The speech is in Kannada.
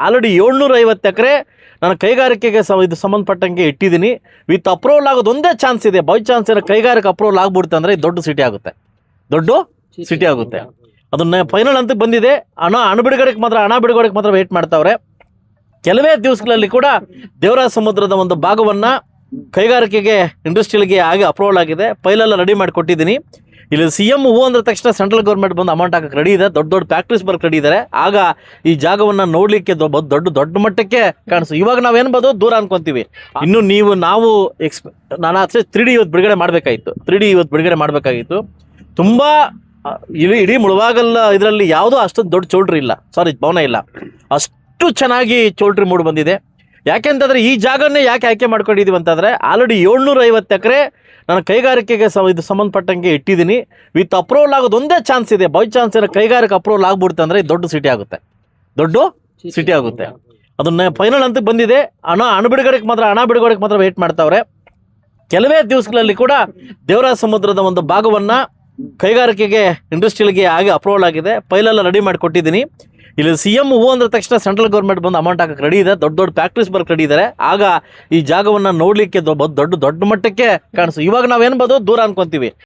ಆಲ್ರೆಡಿ 750 ಎಕರೆ ನಾನು ಕೈಗಾರಿಕೆಗೆ ಇದು ಸಂಬಂಧಪಟ್ಟಂಗೆ ಇಟ್ಟಿದ್ದೀನಿ. ವಿತ್ ಅಪ್ರೂವಲ್ ಆಗೋದು ಒಂದೇ ಚಾನ್ಸ್ ಇದೆ. ಬೈ ಚಾನ್ಸ್ ಏನೋ ಕೈಗಾರಿಕೆ ಅಪ್ರೂವಲ್ ಆಗ್ಬಿಡುತ್ತೆ ಅಂದರೆ ದೊಡ್ಡ ಸಿಟಿ ಆಗುತ್ತೆ, ದೊಡ್ಡ ಸಿಟಿ ಆಗುತ್ತೆ. ಅದನ್ನ ಫೈನಲ್ ಅಂತ ಬಂದಿದೆ. ಹಣ ಬಿಡುಗಡೆಗೆ ಮಾತ್ರ ವೇಟ್ ಮಾಡ್ತಾವ್ರೆ. ಕೆಲವೇ ದಿವಸಗಳಲ್ಲಿ ಕೂಡ ದೇವರಾಜ ಸಮುದ್ರದ ಒಂದು ಭಾಗವನ್ನು ಕೈಗಾರಿಕೆಗೆ ಇಂಡಸ್ಟ್ರಿಯಲ್ಗೆ ಆಗಿ ಅಪ್ರೂವಲ್ ಆಗಿದೆ. ಫೈಲೆಲ್ಲ ರೆಡಿ ಮಾಡಿ ಕೊಟ್ಟಿದ್ದೀನಿ. ಇಲ್ಲಿ CM ಹೂ ಅಂದ ತಕ್ಷಣ ಸೆಂಟ್ರಲ್ ಗೌರ್ಮೆಂಟ್ ಬಂದು ಅಮೌಂಟ್ ಹಾಕಕ್ಕೆ ರೆಡಿ ಇದೆ. ದೊಡ್ಡ ಫ್ಯಾಕ್ಟ್ರೀಸ್ ಬರಕ್ಕೆ ರೆಡಿ ಇದ್ದಾರೆ. ಆಗ ಈ ಜಾಗವನ್ನು ನೋಡಲಿಕ್ಕೆ ದೊಡ್ಡ ಮಟ್ಟಕ್ಕೆ ಕಾಣಿಸು. ಇವಾಗ ನಾವೇನ್ಬೋದು ದೂರ ಅನ್ಕೊಂತೀವಿ. ಇನ್ನು ನಾವು ನಾನು 3D ಇವತ್ತು ಬಿಡುಗಡೆ ಮಾಡಬೇಕಾಗಿತ್ತು. ತುಂಬ ಇಡೀ ಮುಳಬಾಗಲ್ ಇದರಲ್ಲಿ ಯಾವುದೋ ಅಷ್ಟೊಂದು ದೊಡ್ಡ ಚೌಲ್ಟ್ರಿ ಇಲ್ಲ, ಭವನ ಇಲ್ಲ. ಅಷ್ಟು ಚೆನ್ನಾಗಿ ಚೌಲ್ಟ್ರಿ ಮೂಡ್ ಬಂದಿದೆ. ಯಾಕೆಂತಂದರೆ ಈ ಜಾಗನ್ನೇ ಯಾಕೆ ಆಯ್ಕೆ ಮಾಡ್ಕೊಂಡಿದ್ದೀವಿ ಅಂತಂದರೆ ಆಲ್ರೆಡಿ 750 ಎಕರೆ ನಾನು ಕೈಗಾರಿಕೆಗೆ ಇದು ಸಂಬಂಧಪಟ್ಟಂಗೆ ಇಟ್ಟಿದ್ದೀನಿ. ವಿತ್ ಅಪ್ರೂವಲ್ ಆಗೋದು ಒಂದೇ ಚಾನ್ಸ್ ಇದೆ. ಬೈ ಚಾನ್ಸ್ ಏನೋ ಕೈಗಾರಿಕೆ ಅಪ್ರೂವಲ್ ಆಗ್ಬಿಡುತ್ತೆ ಅಂದರೆ ದೊಡ್ಡ ಸಿಟಿ ಆಗುತ್ತೆ, ದೊಡ್ಡ ಸಿಟಿ ಆಗುತ್ತೆ. ಅದನ್ನ ಫೈನಲ್ ಅಂತ ಬಂದಿದೆ. ಹಣ ಬಿಡುಗಡೆಗೆ ಮಾತ್ರ ವೇಟ್ ಮಾಡ್ತಾವ್ರೆ. ಕೆಲವೇ ದಿವಸಗಳಲ್ಲಿ ಕೂಡ ದೇವರಾಜ ಸಮುದ್ರದ ಒಂದು ಭಾಗವನ್ನು ಕೈಗಾರಿಕೆಗೆ ಇಂಡಸ್ಟ್ರಿಯಲ್ಗೆ ಆಗಿ ಅಪ್ರೂವಲ್ ಆಗಿದೆ. ಫೈಲೆಲ್ಲ ರೆಡಿ ಮಾಡಿ ಕೊಟ್ಟಿದ್ದೀನಿ. ಇಲ್ಲಿ CM ಹೂ ಅಂದ ತಕ್ಷಣ ಸೆಂಟ್ರಲ್ ಗೌರ್ಮೆಂಟ್ ಬಂದು ಅಮೌಂಟ್ ಹಾಕಕ್ಕೆ ರೆಡಿ ಇದೆ. ದೊಡ್ಡ ಫ್ಯಾಕ್ಟ್ರೀಸ್ ಬರಕ್ಕೆ ರೆಡಿ ಇದ್ದಾರೆ. ಆಗ ಈ ಜಾಗವನ್ನು ನೋಡಲಿಕ್ಕೆ ದೊಡ್ಡ ಮಟ್ಟಕ್ಕೆ ಕಾಣಿಸು. ಇವಾಗ ನಾವೇನ್ಬೋದು ದೂರ ಅನ್ಕೊಂತೀವಿ.